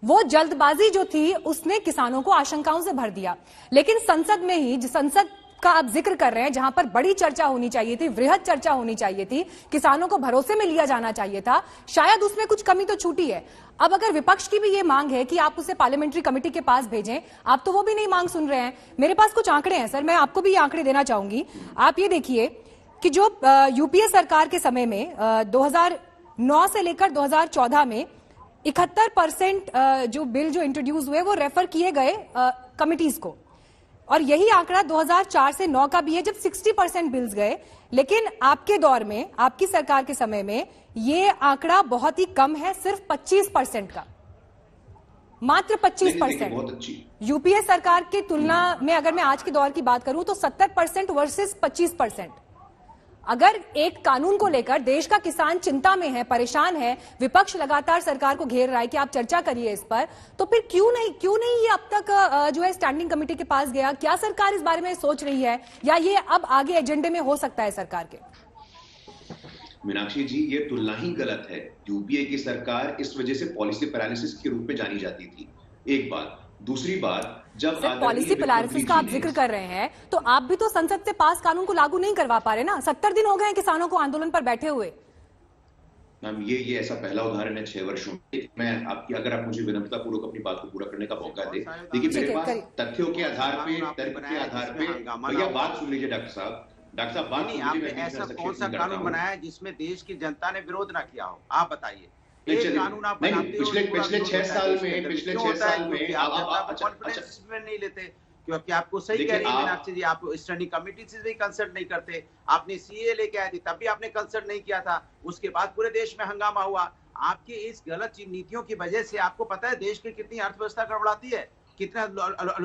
वो जल्दबाजी जो थी उसने किसानों को आशंकाओं से भर दिया। लेकिन संसद में ही, संसद का आप जिक्र कर रहे हैं, जहां पर बड़ी चर्चा होनी चाहिए थी, वृहद चर्चा होनी चाहिए थी, किसानों को भरोसे में लिया जाना चाहिए था, शायद उसमें कुछ कमी तो छूटी है। अब अगर विपक्ष की भी ये मांग है कि आप उसे पार्लियामेंट्री कमेटी के पास भेजें, आप तो वो भी नहीं मांग सुन रहे हैं। मेरे पास कुछ आंकड़े हैं सर, मैं आपको भी ये आंकड़े देना चाहूंगी। आप ये देखिए कि जो यूपीए सरकार के समय में 2009 से लेकर 2014 में 71% जो बिल जो इंट्रोड्यूस हुए वो रेफर किए गए कमिटीज को, और यही आंकड़ा 2004 से 9 का भी है जब 60% बिल्स गए। लेकिन आपके दौर में, आपकी सरकार के समय में ये आंकड़ा बहुत ही कम है, सिर्फ 25% का, मात्र 25%। यूपीए सरकार की तुलना में अगर मैं आज के दौर की बात करूं तो 70% वर्सेस 25%। अगर एक कानून को लेकर देश का किसान चिंता में है, परेशान है, विपक्ष लगातार सरकार को घेर रहा है कि आप चर्चा करिए इस पर, तो फिर क्यों नहीं ये अब तक जो है स्टैंडिंग कमेटी के पास गया? क्या सरकार इस बारे में सोच रही है, या ये अब आगे एजेंडे में हो सकता है सरकार के? मीनाक्षी जी, ये तुलना ही गलत है। यूपीए की सरकार इस वजह से पॉलिसी पैरालिसिस के रूप में जानी जाती थी, एक बात। दूसरी बात, जब पॉलिसी पैरालिसिस का आप जिक्र कर रहे हैं तो आप भी तो संसद से पास कानून को लागू नहीं करवा पा रहे ना। 70 दिन हो गए किसानों को आंदोलन पर बैठे हुए। मैम, ये ऐसा पहला उदाहरण है 6 वर्षों में। मैं आपकी, अगर आप मुझे विनम्रता पूर्वक अपनी बात को पूरा करने का मौका दे। देखिए, मेरे पास तथ्यों के आधार पे, तर्क के आधार पे, भैया बात सुन लीजिए डॉक्टर साहब बात सुन लीजिए। ऐसा कौन सा कानून बनाया है जिसमें देश की जनता ने विरोध ना किया हो? आप बताइए। कानून आप पिछले 6 साल में नहीं लेते, क्योंकि आपको सही कह रही है मीनाक्षी जी, आप स्टैंडिंग कमेटी से भी कंसल्ट नहीं करते। आपने सीए लेके आए थे तब भी आपने कंसल्ट नहीं किया था, उसके बाद पूरे देश में हंगामा हुआ। आपकी इस गलत नीतियों की वजह से आपको पता है देश की कितनी अर्थव्यवस्था गड़बड़ाती है, कितना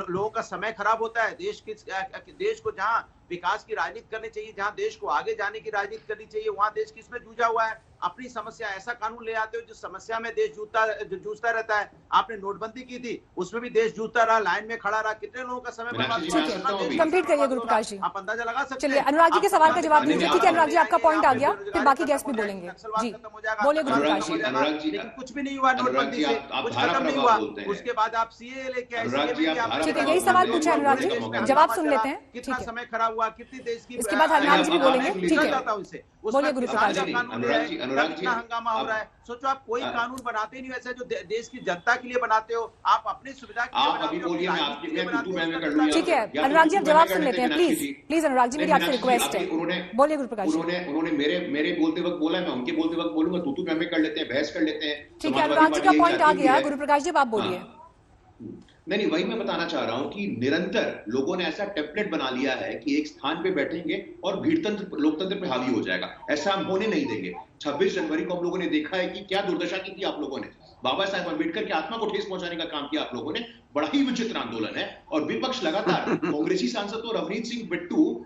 लोगों का समय खराब होता है। देश को जहां विकास की राजनीति करनी चाहिए, जहां देश को आगे जाने की राजनीति करनी चाहिए, वहां देश किसमें जूझा हुआ है। अपनी समस्या ऐसा कानून ले आते हो जिस समस्या में देश जूझता रहता है। आपने नोटबंदी की थी, उसमें भी देश जूझता रहा, लाइन में खड़ा रहा, कितने लोगों का समय बर्बाद। कंप्लीट करिए गुरुप्रकाश जी, आप अंदाजा लगा सकते हैं। चलिए अनुराग जी के सवाल का जवाब दीजिए। ठीक है अनुराग जी, आपका पॉइंट आ गया, फिर बाकी गेस्ट भी बोलेंगे। जी बोलिए गुरुप्रकाश जी। लेकिन कुछ भी नहीं हुआ नोटबंदी से, कुछ खत्म नहीं हुआ। उसके बाद आप सीए लेके आए, ठीक है, यही सवाल पूछा अनुराग जी, जवाब सुन लेते हैं। कितना समय खराब हुआ, कितनी देश की, इसके बाद हरिनाम जी भी बोलेंगे। ठीक है, बोलिए गुरुप्रकाश जी। हंगामा हो रहा है। सोचो आप कोई कानून बनाते नहीं वैसे जो देश की जनता के लिए बनाते हो, आप अपनी सुविधा के लिए बनाते हो। ठीक है अनुराग जी, आप जवाब सुन लेते हैं प्लीज अनुराग जी, मेरी आपसे रिक्वेस्ट है। बोलिए गुरुप्रकाश जी। उन्होंने मेरे बोलते वक्त बोला, मैं उनके बोलते वक्त बोलूंगा, तू मैं कर लेते हैं, बहस कर लेते हैं। ठीक है अनुराग जी का पॉइंट आ गया। गुरुप्रकाश जी आप बोलिए। नहीं, वही मैं बताना चाह रहा हूं कि निरंतर लोगों ने ऐसा टेम्पलेट बना लिया है कि एक स्थान पे बैठेंगे और भीड़तंत्र लोकतंत्र पे हावी हो जाएगा। ऐसा हम होने नहीं देंगे। 26 जनवरी को हम लोगों ने देखा है कि क्या दुर्दशा की थी आप लोगों ने। बाबा साहेब अम्बेडकर की आत्मा को ठेस पहुंचाने का काम किया आप लोगों ने। बड़ा ही विचित्र आंदोलन है और विपक्ष लगातार कांग्रेसी सांसद तो रवनीत सिंह बिट्टू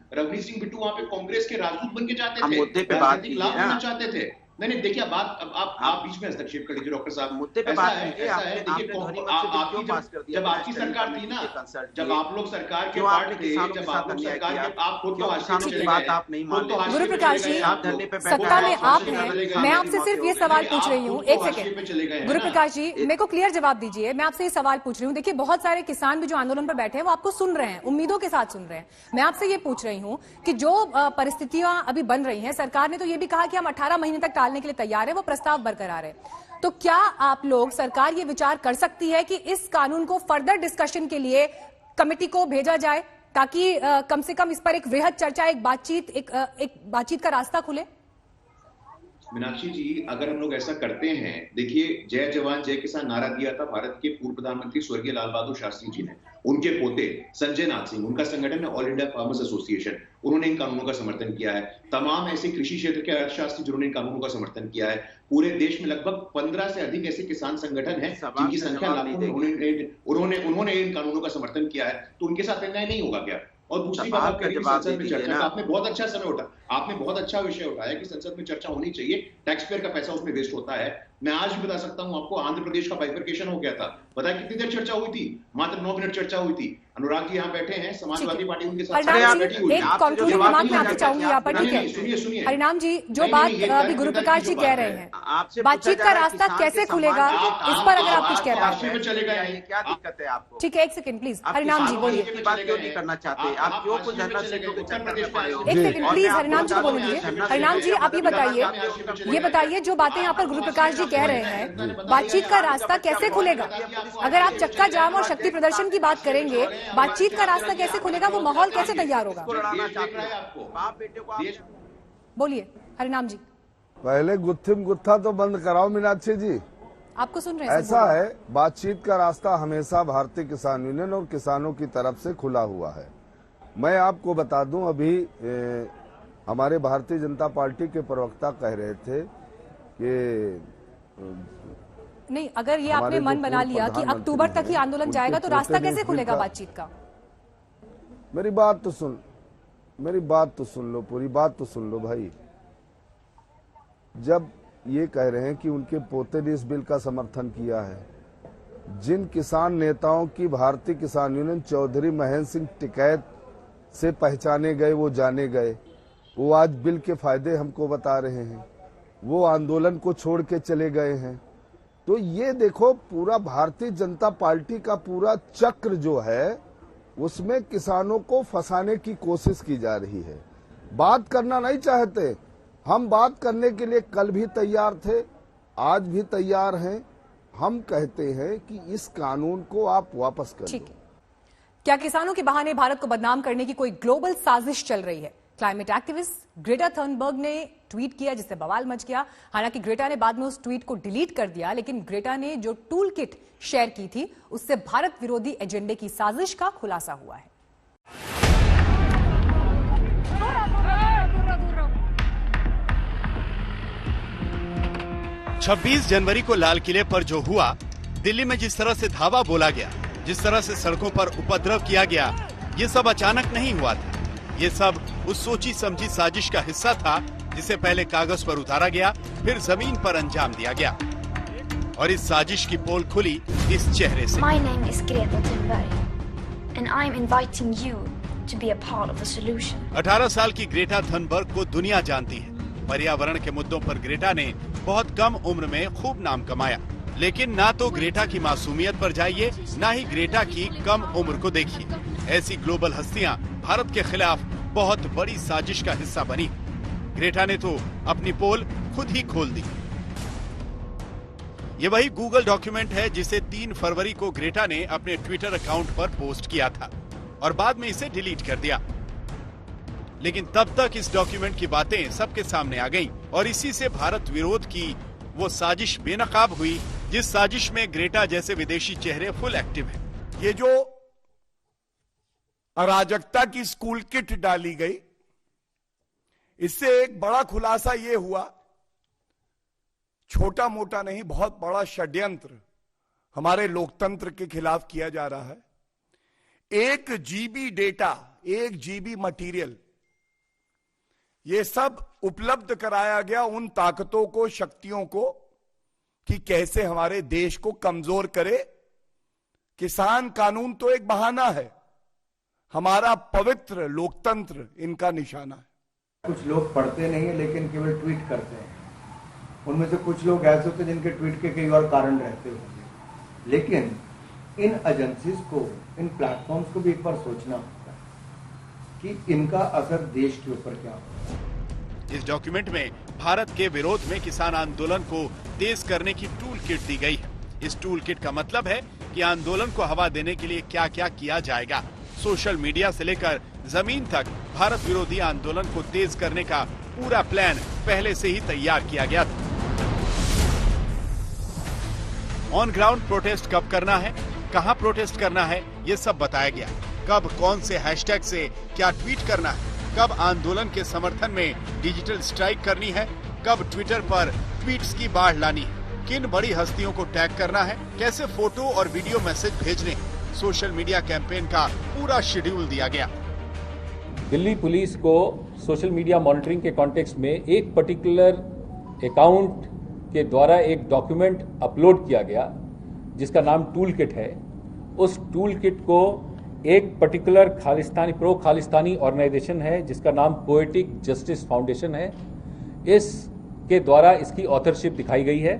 वहां पे कांग्रेस के राजदूत बन के जाते थे, राजनीतिक लाभ लेना चाहते थे। नहीं देखिए, बात आप बीच में हस्तक्षेप कर लीजिए डॉक्टर साहब। मुद्दे पे बात कीजिए। जब आपकी सरकार थी ना, जब आप लोग सरकार के पार्ट थे, जब आप लोग सरकार के, आप खुद तो हाशिए पे बात आप नहीं मान रहे। गुरुप्रकाश जी, सत्ता में आप हैं, मैं आपसे सिर्फ ये सवाल पूछ रही हूँ। एक सेकंड गुरुप्रकाश जी, मेरे को क्लियर जवाब दीजिए। मैं आपसे ये सवाल पूछ रही हूँ। देखिए बहुत सारे किसान भी जो आंदोलन पर बैठे हैं वो आपको सुन रहे हैं, उम्मीदों के साथ सुन रहे हैं। मैं आपसे ये पूछ रही हूँ कि जो परिस्थितियां अभी बन रही हैं, सरकार ने तो ये भी कहा कि हम 18 महीने तक टालने के लिए तैयार है, वो प्रस्ताव बरकरार है। तो क्या आप लोग, सरकार ये विचार कर सकती है कि इस कानून को फर्दर डिस्कशन के लिए कमेटी को भेजा जाए, ताकि कम से कम इस पर एक वृहद चर्चा, एक बातचीत का रास्ता खुले? मीनाक्षी जी, अगर हम लोग ऐसा करते हैं, देखिए जय जवान जय किसान नारा दिया था भारत के पूर्व प्रधानमंत्री स्वर्गीय लाल बहादुर शास्त्री जी ने। उनके पोते संजय नाथ सिंह, उनका संगठन है ऑल इंडिया फार्मर्स एसोसिएशन, उन्होंने इन कानूनों का समर्थन किया है। तमाम ऐसे कृषि क्षेत्र के अर्थशास्त्री जिन्होंने इन कानूनों का समर्थन किया है। पूरे देश में लगभग 15 से अधिक ऐसे किसान संगठन हैं जिनकी संख्या लाखों में, उन्होंने इन कानूनों का समर्थन किया है। तो उनके साथ अन्याय नहीं होगा क्या? और दूसरी बात आप करिए संसद में चर्चा, आपने बहुत अच्छा समय उठाया, आपने बहुत अच्छा विषय उठाया कि संसद में चर्चा होनी चाहिए। टैक्स पेयर का पैसा उसमें वेस्ट होता है। मैं आज भी बता सकता हूं आपको, आंध्र प्रदेश का बाइफरकेशन हो गया था, पता है कितनी देर चर्चा हुई थी? मात्र 9 मिनट चर्चा हुई थी। अनुराग जी यहाँ बैठे हैं, समाजवादी पार्टी उनके साथ बैठी हुई है। सुनिए हरिनाम जी, जो बात अभी गुरुप्रकाश जी कह रहे हैं, बातचीत का रास्ता कैसे खुलेगा, इस पर अगर आप कुछ कह पाए। क्या दिक्कत है आपको? ठीक है, एक सेकंड प्लीज हरिनाम जी बोलिए। बात क्यों नहीं करना चाहते आप? क्यों कुछ धरना सीटों पे चर्चा कर पाए हो? एक सेकंड प्लीज हरिनाम जी को बोलिए। हरिनाम जी आप ये बताइए जो बातें यहाँ पर गुरुप्रकाश जी कह रहे हैं, बातचीत का रास्ता कैसे खुलेगा? अगर आप चक्का जाम और शक्ति प्रदर्शन की बात करेंगे, बातचीत का रास्ता कैसे खुलेगा? वो माहौल कैसे तैयार होगा? बोलिए हरिनाम जी। पहले गुत्थिम गुत्था तो बंद कराओ मीनाक्षी जी, आपको सुन रहे हैं। ऐसा है, बातचीत का रास्ता हमेशा भारतीय किसान यूनियन और किसानों की तरफ से खुला हुआ है। मैं आपको बता दूं, अभी हमारे भारतीय जनता पार्टी के प्रवक्ता कह रहे थे कि नहीं, अगर ये आपने मन बना लिया कि अक्टूबर तक ही आंदोलन जाएगा तो रास्ता कैसे खुलेगा बातचीत का? मेरी बात तो सुन लो, पूरी बात तो सुन लो भाई। जब ये कह रहे हैं कि उनके पोते ने इस बिल का समर्थन किया है, जिन किसान नेताओं की भारतीय किसान यूनियन चौधरी महेंद्र सिंह टिकैत से पहचाने गए, वो जाने गए, वो आज बिल के फायदे हमको बता रहे हैं, वो आंदोलन को छोड़ के चले गए हैं। तो ये देखो, पूरा भारतीय जनता पार्टी का पूरा चक्र जो है उसमें किसानों को फंसाने की कोशिश की जा रही है। बात करना नहीं चाहते। हम बात करने के लिए कल भी तैयार थे, आज भी तैयार हैं। हम कहते हैं कि इस कानून को आप वापस कर दो। क्या किसानों के बहाने भारत को बदनाम करने की कोई ग्लोबल साजिश चल रही है? क्लाइमेट एक्टिविस्ट ग्रेटा थर्नबर्ग ने ट्वीट किया जिससे बवाल मच गया। हालांकि ग्रेटा ने बाद में उस ट्वीट को डिलीट कर दिया, लेकिन ग्रेटा ने जो टूल किट शेयर की थी उससे भारत विरोधी एजेंडे की साजिश का खुलासा हुआ है। छब्बीस जनवरी को लाल किले पर जो हुआ, दिल्ली में जिस तरह से धावा बोला गया, जिस तरह से सड़कों पर उपद्रव किया गया, ये सब अचानक नहीं हुआ था। ये सब उस सोची समझी साजिश का हिस्सा था जिसे पहले कागज पर उतारा गया, फिर जमीन पर अंजाम दिया गया। और इस साजिश की पोल खुली इस चेहरे से। My name is Greta Thunberg, and I'm inviting you to be a part of the solution. 18 साल की ग्रेटा थनबर्ग को दुनिया जानती है। पर्यावरण के मुद्दों पर ग्रेटा ने बहुत कम उम्र में खूब नाम कमाया। लेकिन ना तो ग्रेटा की मासूमियत पर जाइए, ना ही ग्रेटा की कम उम्र को देखिए। ऐसी ग्लोबल हस्तियां भारत के खिलाफ बहुत बड़ी साजिश का हिस्सा बनी। ग्रेटा ने तो अपनी पोल खुद ही खोल दी। ये वही गूगल डॉक्यूमेंट है जिसे 3 फरवरी को ग्रेटा ने अपने ट्विटर अकाउंट पर पोस्ट किया था और बाद में इसे डिलीट कर दिया। लेकिन तब तक इस डॉक्यूमेंट की बातें सबके सामने आ गईं और इसी से भारत विरोध की वो साजिश बेनकाब हुई, जिस साजिश में ग्रेटा जैसे विदेशी चेहरे फुल एक्टिव हैं। ये जो अराजकता की स्कूल किट डाली गई, इससे एक बड़ा खुलासा ये हुआ, छोटा मोटा नहीं बहुत बड़ा षड्यंत्र हमारे लोकतंत्र के खिलाफ किया जा रहा है। 1 GB डेटा, 1 GB मटेरियल, ये सब उपलब्ध कराया गया उन ताकतों को, शक्तियों को कि कैसे हमारे देश को कमजोर करे। किसान कानून तो एक बहाना है, हमारा पवित्र लोकतंत्र इनका निशाना है। कुछ लोग पढ़ते नहीं है लेकिन केवल ट्वीट करते हैं। उनमें से कुछ लोग ऐसे होते हैं जिनके ट्वीट के कई और कारण रहते होंगे, लेकिन इन एजेंसीज को, इन प्लेटफॉर्म्स को भी एक बार सोचना होता है कि इनका असर देश के ऊपर क्या होता है। इस डॉक्यूमेंट में भारत के विरोध में किसान आंदोलन को तेज करने की टूल किट दी गई है। इस टूल किट का मतलब है कि आंदोलन को हवा देने के लिए क्या क्या किया जाएगा। सोशल मीडिया से लेकर जमीन तक भारत विरोधी आंदोलन को तेज करने का पूरा प्लान पहले से ही तैयार किया गया था। ऑन ग्राउंड प्रोटेस्ट कब करना है, कहां प्रोटेस्ट करना है, ये सब बताया गया। कब कौन से हैशटैग से क्या ट्वीट करना है, कब आंदोलन के समर्थन में डिजिटल स्ट्राइक करनी है, कब ट्विटर पर ट्वीट्स की बाढ़ लानी है, किन बड़ी हस्तियों को टैग करना है, कैसे फोटो और वीडियो मैसेज भेजने हैं। सोशल मीडिया कैंपेन का पूरा शेड्यूल दिया गया। दिल्ली पुलिस को सोशल मीडिया मॉनिटरिंग के कॉन्टेक्स्ट में एक पर्टिकुलर अकाउंट के द्वारा एक डॉक्यूमेंट अपलोड किया गया जिसका नाम टूल किट है। उस टूल किट को एक particular Khalistani, pro Khalistani organisation है जिसका नाम पोएटिक जस्टिस फाउंडेशन है, इसके द्वारा इसकी ऑथरशिप दिखाई गई है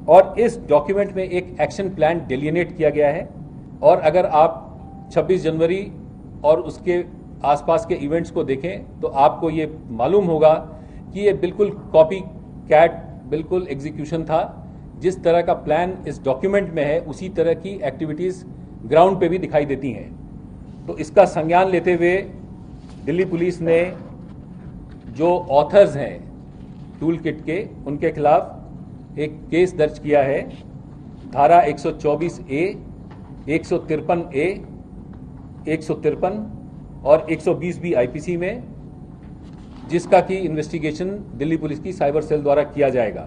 और इस डॉक्यूमेंट में एक एक्शन प्लान डिलिनेट किया गया है। और अगर आप 26 जनवरी और उसके आसपास के इवेंट्स को देखें तो आपको ये मालूम होगा कि ये बिल्कुल कॉपी कैट, बिल्कुल एग्जीक्यूशन था। जिस तरह का प्लान इस डॉक्यूमेंट में है उसी तरह की एक्टिविटीज ग्राउंड पे भी दिखाई देती हैं। तो इसका संज्ञान लेते हुए दिल्ली पुलिस ने जो ऑथर्स हैं टूल किट के, उनके खिलाफ एक केस दर्ज किया है धारा 124A, 153A, 153 और 120B IPC में, जिसका की इन्वेस्टिगेशन दिल्ली पुलिस की साइबर सेल द्वारा किया जाएगा।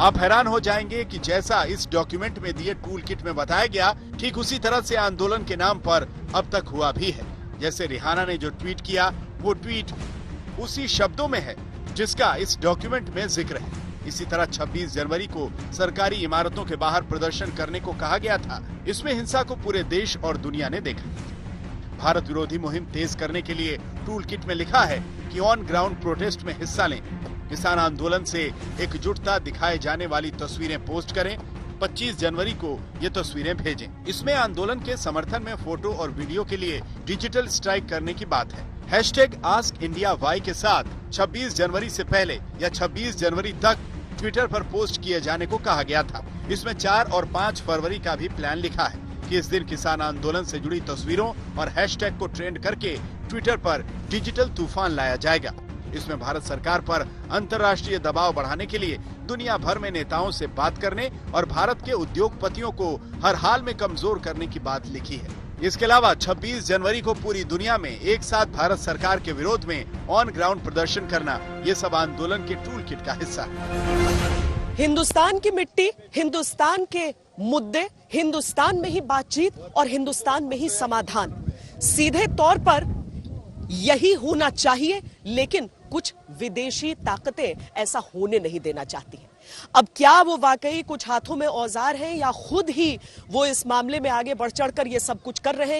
आप हैरान हो जाएंगे कि जैसा इस डॉक्यूमेंट में दिए टूल किट में बताया गया, ठीक उसी तरह से आंदोलन के नाम पर अब तक हुआ भी है। जैसे रिहाना ने जो ट्वीट किया, वो ट्वीट उसी शब्दों में है जिसका इस डॉक्यूमेंट में जिक्र है। इसी तरह 26 जनवरी को सरकारी इमारतों के बाहर प्रदर्शन करने को कहा गया था। इसमें हिंसा को पूरे देश और दुनिया ने देखा। भारत विरोधी मुहिम तेज करने के लिए टूल किट में लिखा है कि ऑन ग्राउंड प्रोटेस्ट में हिस्सा लें, किसान आंदोलन से एकजुटता दिखाए जाने वाली तस्वीरें पोस्ट करें, 25 जनवरी को ये तस्वीरें भेजें। इसमें आंदोलन के समर्थन में फोटो और वीडियो के लिए डिजिटल स्ट्राइक करने की बात है। हैशटैग आस्क इंडिया वाई के साथ 26 जनवरी से पहले या 26 जनवरी तक ट्विटर पर पोस्ट किए जाने को कहा गया था। इसमें 4 और 5 फरवरी का भी प्लान लिखा है कि इस दिन किसान आंदोलन से जुड़ी तस्वीरों और हैशटैग को ट्रेंड करके ट्विटर पर डिजिटल तूफान लाया जाएगा। इसमें भारत सरकार पर अंतर्राष्ट्रीय दबाव बढ़ाने के लिए दुनिया भर में नेताओं से बात करने और भारत के उद्योगपतियों को हर हाल में कमजोर करने की बात लिखी है। इसके अलावा 26 जनवरी को पूरी दुनिया में एक साथ भारत सरकार के विरोध में ऑन ग्राउंड प्रदर्शन करना, ये सब आंदोलन के टूल किट का हिस्सा है। हिंदुस्तान की मिट्टी, हिंदुस्तान के मुद्दे, हिंदुस्तान में ही बातचीत और हिंदुस्तान में ही समाधान, सीधे तौर पर यही होना चाहिए, लेकिन कुछ विदेशी ताकतें ऐसा होने नहीं देना चाहती हैं। अब क्या वो वाकई कुछ हाथों में औजार हैं या खुद ही वो इस मामले में आगे बढ़ चढ़कर ये सब कुछ कर रहे हैं,